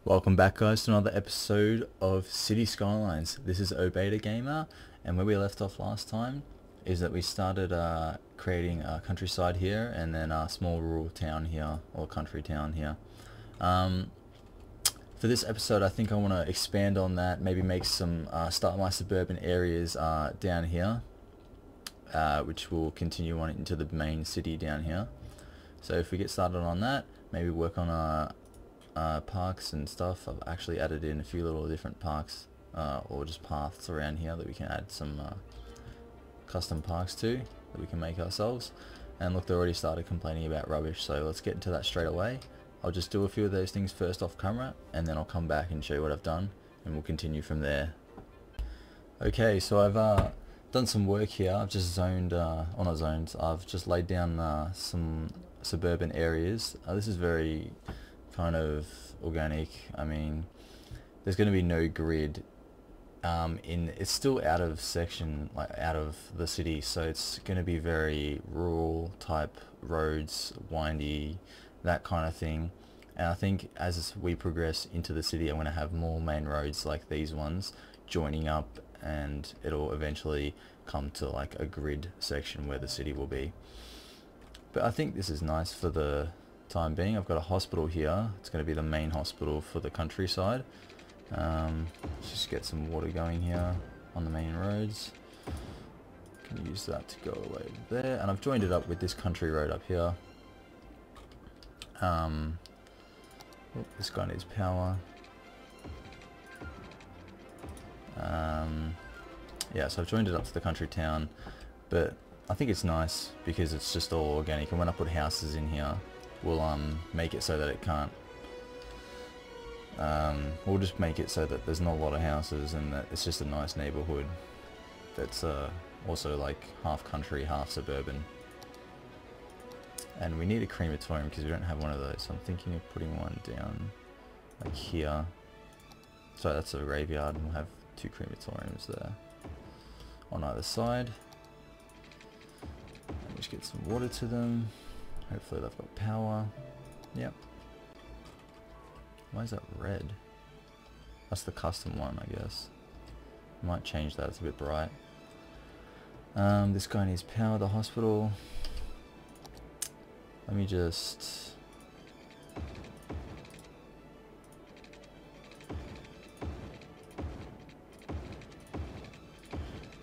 Welcome back, guys, to another episode of Cities Skylines. This is Obayda Gamer, and where we left off last time is that we started creating a countryside here and then a small rural town here, or country town here. For this episode, I think I want to expand on that, maybe make some, start my suburban areas down here, which will continue on into the main city down here. So if we get started on that, maybe work on parks and stuff. I've actually added in a few little different parks or just paths around here that we can add some custom parks to that we can make ourselves. And look, they already started complaining about rubbish, so let's get into that straight away. I'll just do a few of those things first off camera, and then I'll come back and show you what I've done, and we'll continue from there. Okay, so I've done some work here. I've just zoned, or not zoned, I've just laid down some suburban areas. This is very kind of organic. I mean, there's going to be no grid it's still out of section, like out of the city, so it's going to be very rural type roads, windy, that kind of thing. And I think as we progress into the city, I'm going to have more main roads like these ones joining up, and it'll eventually come to like a grid section where the city will be. But I think this is nice for the time being. I've got a hospital here. It's going to be the main hospital for the countryside. Let's just get some water going here on the main roads. Can use that to go away there, and I've joined it up with this country road up here. This guy needs power. Yeah, so I've joined it up to the country town, but I think it's nice because it's just all organic, and when I put houses in here, we'll make it so that it can't, we'll just make it so that there's not a lot of houses and that it's just a nice neighborhood that's also like half country, half suburban. And we need a crematorium because we don't have one of those, so I'm thinking of putting one down like here. So that's a graveyard, and we'll have two crematoriums there on either side. And just get some water to them. Hopefully they've got power. Yep. Why is that red? That's the custom one, I guess. Might change that, it's a bit bright. This guy needs power, the hospital. Let me just...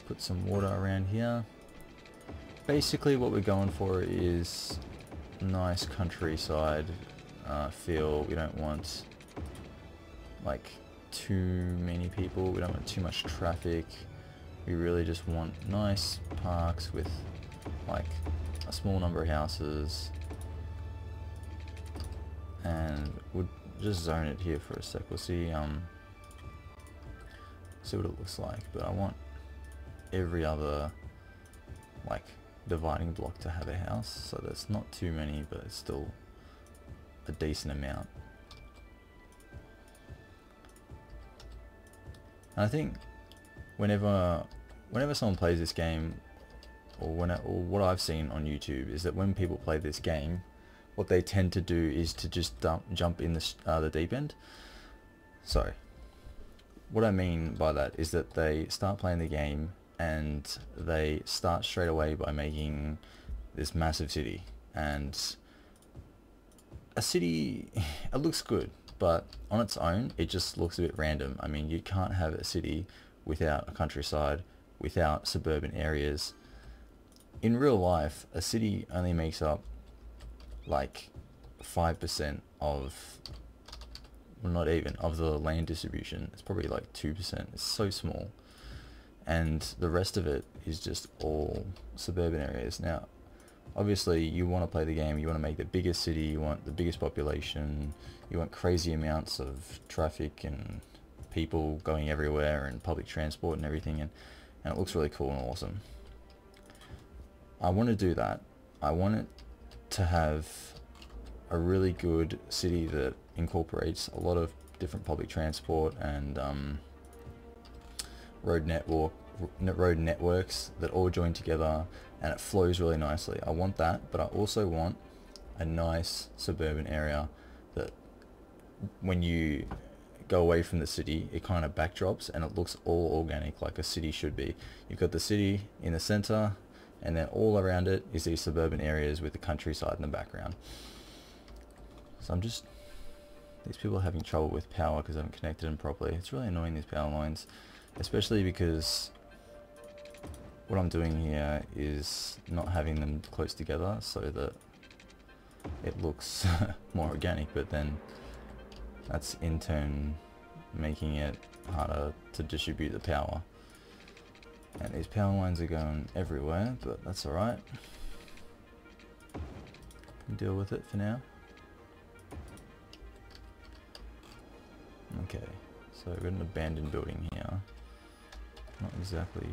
put some water around here. Basically what we're going for is nice countryside feel. We don't want like too many people, we don't want too much traffic. We really just want nice parks with like a small number of houses, and we'll just zone it here for a sec. We'll see what it looks like, but I want every other like dividing block to have a house, so there's not too many, but it's still a decent amount. And I think whenever someone plays this game, or what I've seen on YouTube, is that when people play this game, what they tend to do is to just jump in the deep end. So what I mean by that is that they start playing the game and they start straight away by making this massive city, and a city, it looks good, but on its own it just looks a bit random. I mean, you can't have a city without a countryside, without suburban areas. In real life, a city only makes up like 5% of, well, not even, of the land distribution. It's probably like 2%. It's so small. And the rest of it is just all suburban areas. Now, obviously, you want to play the game, you want to make the biggest city, you want the biggest population, you want crazy amounts of traffic and people going everywhere and public transport and everything, and it looks really cool and awesome. I want to do that. I want it to have a really good city that incorporates a lot of different public transport and road networks that all join together, and it flows really nicely. I want that, but I also want a nice suburban area that when you go away from the city, it kind of backdrops and it looks all organic like a city should be. You've got the city in the center, and then all around it is these suburban areas with the countryside in the background. So these people are having trouble with power because I haven't connected them properly. It's really annoying, these power lines, especially because what I'm doing here is not having them close together so that it looks more organic, but then that's in turn making it harder to distribute the power. And these power lines are going everywhere, but that's alright. Deal with it for now. Okay, so we've got an abandoned building here. Not exactly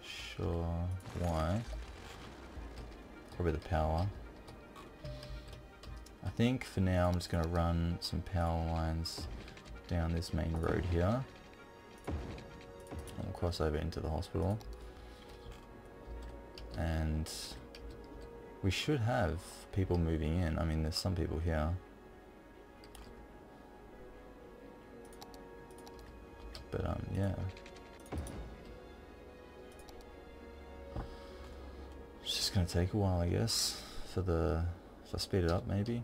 sure why. Probably the power. I think for now I'm just going to run some power lines down this main road here. I'll cross over into the hospital. And we should have people moving in. I mean, there's some people here. But yeah. It's just going to take a while, I guess, if I speed it up maybe.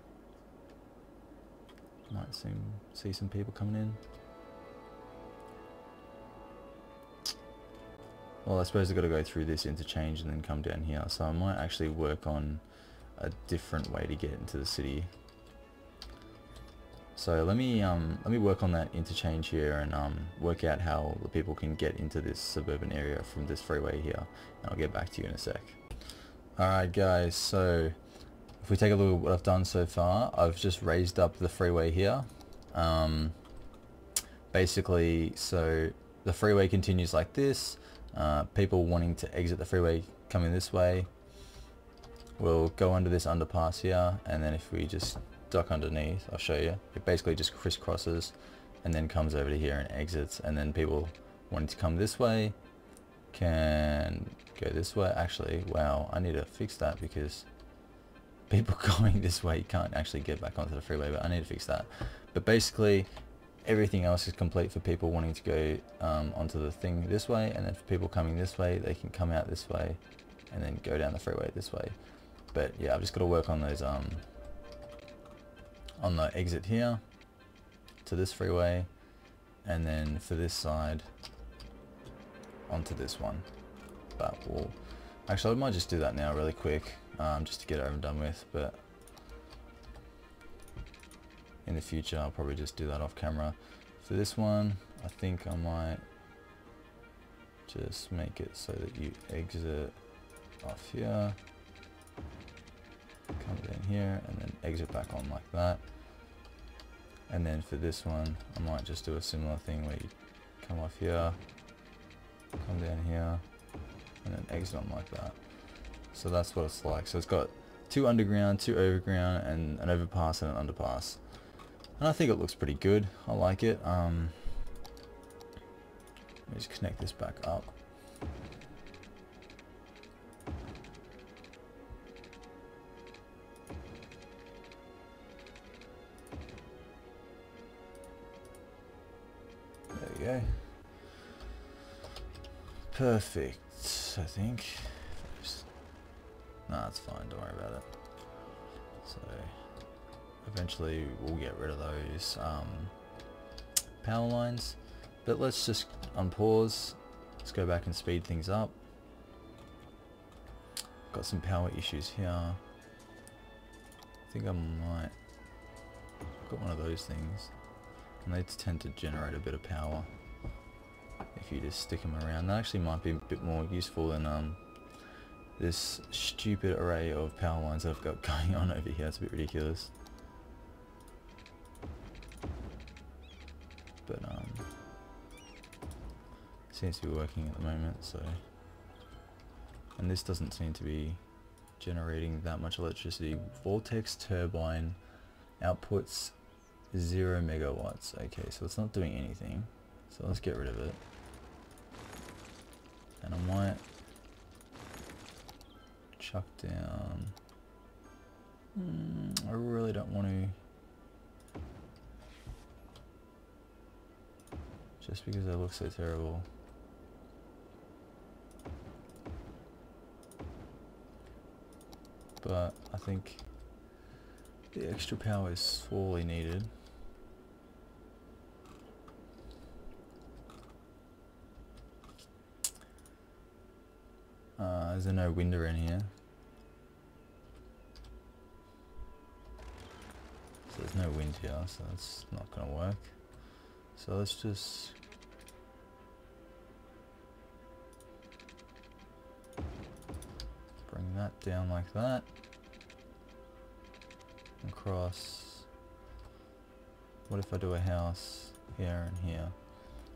Might see some people coming in. Well, I suppose I've got to go through this interchange and then come down here. So I might actually work on a different way to get into the city. So let me work on that interchange here and work out how the people can get into this suburban area from this freeway here. And I'll get back to you in a sec. Alright guys, so if we take a look at what I've done so far, I've just raised up the freeway here. Basically, so the freeway continues like this. People wanting to exit the freeway coming this way will go under this underpass here, and then if we just duck underneath, I'll show you, it basically just crisscrosses and then comes over to here and exits, and then people wanting to come this way can go this way. Actually, wow, I need to fix that because people going this way can't actually get back onto the freeway, but I need to fix that. But basically everything else is complete for people wanting to go onto the thing this way, and then for people coming this way, they can come out this way and then go down the freeway this way. But yeah, I've just got to work on those on the exit here to this freeway, and then for this side onto this one. But actually I might just do that now really quick, just to get it over and done with, but in the future I'll probably just do that off camera. For this one, I think I might just make it so that you exit off here, come down here, and then exit back on like that. And then for this one, I might just do a similar thing where you come off here, come down here, and then exit on like that. So that's what it's like. So it's got 2 underground, 2 overground, and an overpass and an underpass. And I think it looks pretty good. I like it. Let me just connect this back up. There we go. Perfect, I think. Nah, it's fine, don't worry about it. So eventually we'll get rid of those power lines, but let's just unpause. Let's go back and speed things up. Got some power issues here. I think I might, I've got one of those things, and they tend to generate a bit of power if you just stick them around. That actually might be a bit more useful than this stupid array of power lines that I've got going on over here. It's a bit ridiculous. But seems to be working at the moment, so. And this doesn't seem to be generating that much electricity. Vortex turbine outputs 0 megawatts. Okay, so it's not doing anything. So let's get rid of it. And I might chuck down. I really don't want to just because they look so terrible. But I think the extra power is sorely needed. Is there no wind around here? So there's no wind here, so that's not going to work. So let's just bring that down like that. Across. What if I do a house here and here?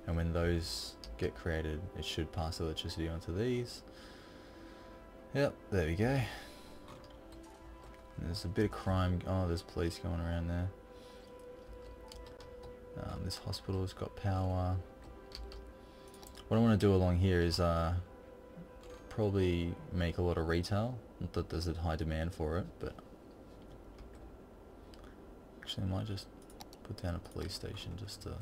And when those get created, it should pass electricity onto these. Yep, there we go. And there's a bit of crime. Oh, there's police going around there. This hospital's got power. What I want to do along here is probably make a lot of retail. Not that there's a high demand for it, but actually I might just put down a police station just to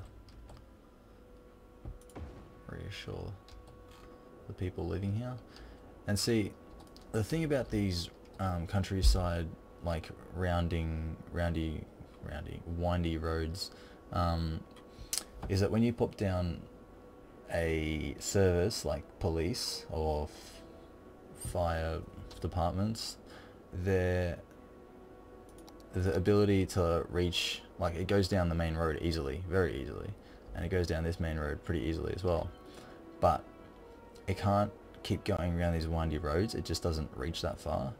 reassure the people living here. And see, the thing about these countryside, like windy roads, is that when you pop down a service like police or fire departments, the ability to reach, like, it goes down the main road easily, very easily, and it goes down this main road pretty easily as well, but it can't keep going around these windy roads. It just doesn't reach that far.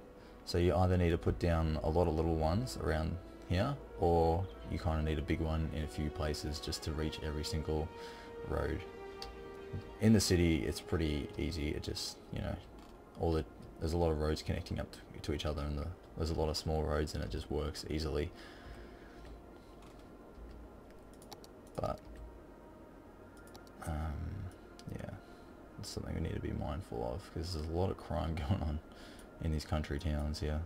So you either need to put down a lot of little ones around here, or you kind of need a big one in a few places just to reach every single road. In the city it's pretty easy. It just, you know, there's a lot of roads connecting up to each other, and there's a lot of small roads, and it just works easily. But yeah, it's something we need to be mindful of, because there's a lot of crime going on in these country towns here.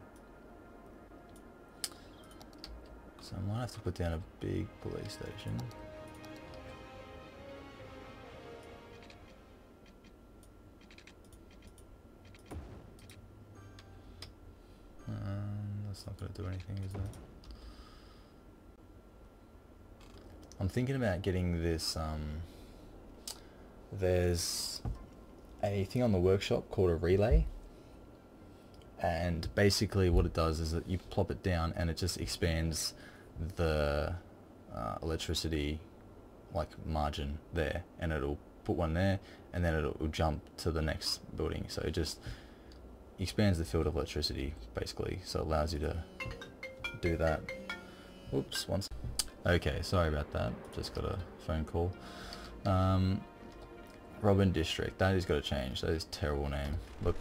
So I might have to put down a big police station. That's not going to do anything, is it? I'm thinking about getting this, there's a thing on the workshop called a relay, and basically what it does is that you plop it down and it just expands the electricity, like, margin there, and it'll put one there, and then it'll jump to the next building. So it just expands the field of electricity basically, so it allows you to do that. Oops, once. Okay, sorry about that, just got a phone call. Robin District, that has got to change. That is a terrible name. Look,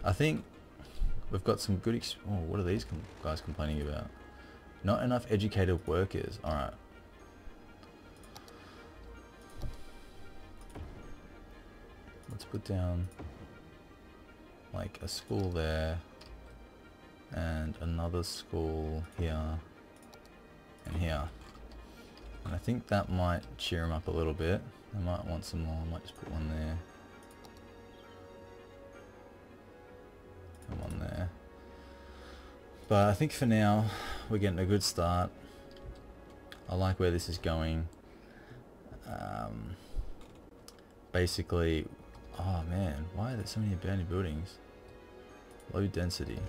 I think we've got some good oh, what are these guys complaining about? Not enough educated workers. Alright. Let's put down like a school there, and another school here and here. And I think that might cheer them up a little bit. They might want some more. I might just put one there. And one there. But I think for now we're getting a good start. I like where this is going. Basically, oh man, why are there so many abandoned buildings? Low density.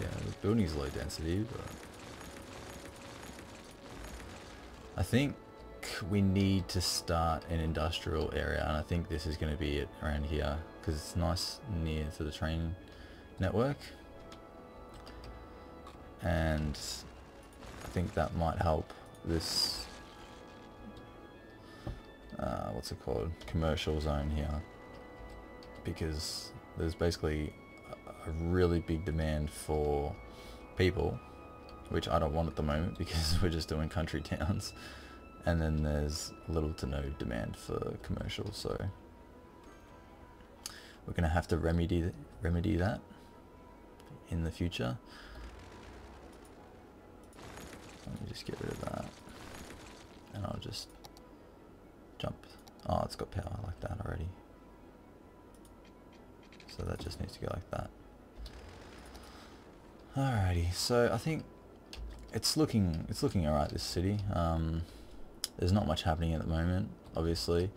Yeah, the building is low density, but I think we need to start an industrial area, and I think this is going to be it around here, because it's nice near to the train network, and I think that might help this what's it called, commercial zone here, because there's basically a really big demand for people, which I don't want at the moment because we're just doing country towns, and then there's little to no demand for commercial, so we're gonna have to remedy that in the future. Let me just get rid of that, and I'll just jump. Oh, it's got power like that already, so that just needs to go like that. Alrighty, so I think it's looking alright, this city. There's not much happening at the moment, obviously.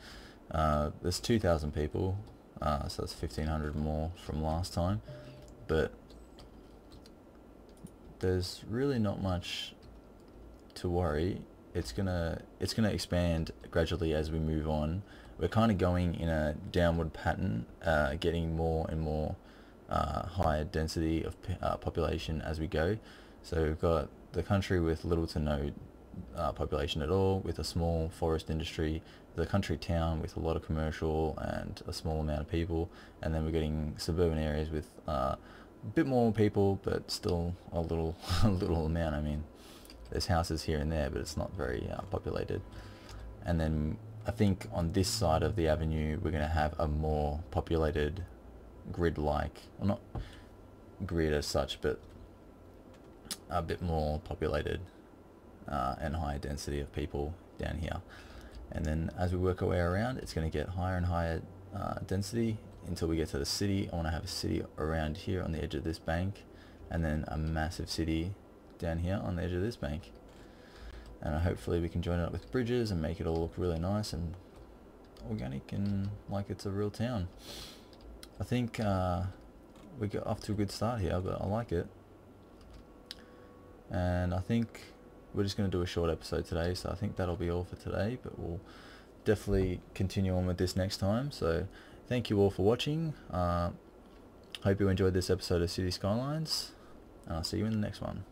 There's 2,000 people, so that's 1,500 more from last time, but there's really not much to worry. It's gonna expand gradually as we move on. We're kind of going in a downward pattern, getting more and more higher density of population as we go. So we've got the country with little to no population at all, with a small forest industry, the country town with a lot of commercial and a small amount of people, and then we're getting suburban areas with a bit more people, but still a little amount. I mean, there's houses here and there, but it's not very populated. And then I think on this side of the avenue we're going to have a more populated grid-like, well, not grid as such, but a bit more populated and higher density of people down here. And then as we work our way around, it's going to get higher and higher density until we get to the city. I want to have a city around here on the edge of this bank, and then a massive city down here on the edge of this bank. And hopefully we can join it up with bridges and make it all look really nice and organic and like it's a real town. I think we got off to a good start here, but I like it. And I think we're just going to do a short episode today, so I think that'll be all for today, but we'll definitely continue on with this next time. So thank you all for watching. Hope you enjoyed this episode of City Skylines, and I'll see you in the next one.